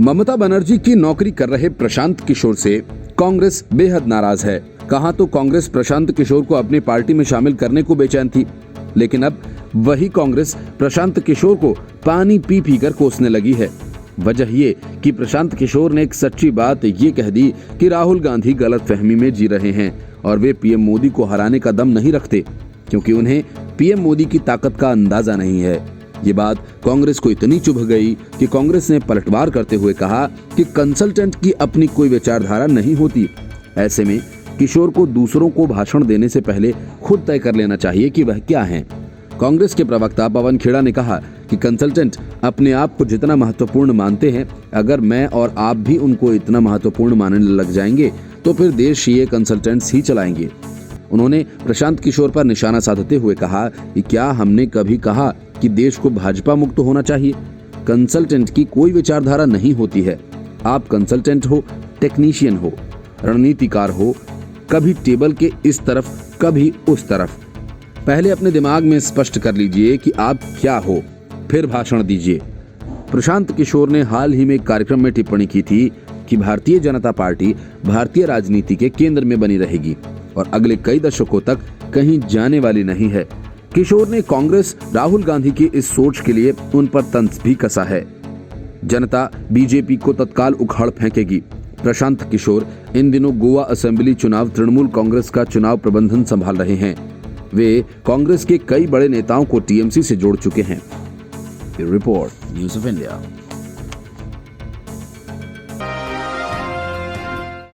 ममता बनर्जी की नौकरी कर रहे प्रशांत किशोर से कांग्रेस बेहद नाराज है। कहा तो कांग्रेस प्रशांत किशोर को अपनी पार्टी में शामिल करने को बेचैन थी, लेकिन अब वही कांग्रेस प्रशांत किशोर को पानी पी पी कर कोसने लगी है। वजह ये कि प्रशांत किशोर ने एक सच्ची बात ये कह दी कि राहुल गांधी गलतफहमी में जी रहे हैं और वे पीएम मोदी को हराने का दम नहीं रखते, क्योंकि उन्हें पीएम मोदी की ताकत का अंदाजा नहीं है। ये बात कांग्रेस को इतनी चुभ गई कि कांग्रेस ने पलटवार करते हुए कहा कि कंसल्टेंट की अपनी कोई विचारधारा नहीं होती। ऐसे में किशोर को दूसरों को भाषण देने से पहले खुद तय कर लेना चाहिए कि वह क्या हैं। कांग्रेस के प्रवक्ता पवन खेड़ा ने कहा कि कंसल्टेंट अपने आप को जितना महत्वपूर्ण मानते हैं, अगर मैं और आप भी उनको इतना महत्वपूर्ण मानने लग जाएंगे तो फिर देश ये कंसल्टेंट्स ही चलाएंगे। उन्होंने प्रशांत किशोर पर निशाना साधते हुए कहा कि क्या हमने कभी कहा कि देश को भाजपा मुक्त होना चाहिए? कंसल्टेंट की कोई विचारधारा नहीं होती है। आप कंसल्टेंट हो, टेक्नीशियन हो, रणनीतिकार हो, कभी टेबल के इस तरफ कभी उस तरफ। पहले अपने दिमाग में स्पष्ट कर लीजिए कि आप क्या हो, फिर भाषण दीजिए। प्रशांत किशोर ने हाल ही में एक कार्यक्रम में टिप्पणी की थी कि भारतीय जनता पार्टी भारतीय राजनीति के केंद्र में बनी रहेगी और अगले कई दशकों तक कहीं जाने वाली नहीं है। किशोर ने कांग्रेस राहुल गांधी की इस सोच के लिए उन पर तंज भी कसा है। जनता बीजेपी को तत्काल उखाड़ फेंकेगी। प्रशांत किशोर इन दिनों गोवा असेंबली चुनाव तृणमूल कांग्रेस का चुनाव प्रबंधन संभाल रहे हैं। वे कांग्रेस के कई बड़े नेताओं को टीएमसी से जोड़ चुके हैं। Report news of India.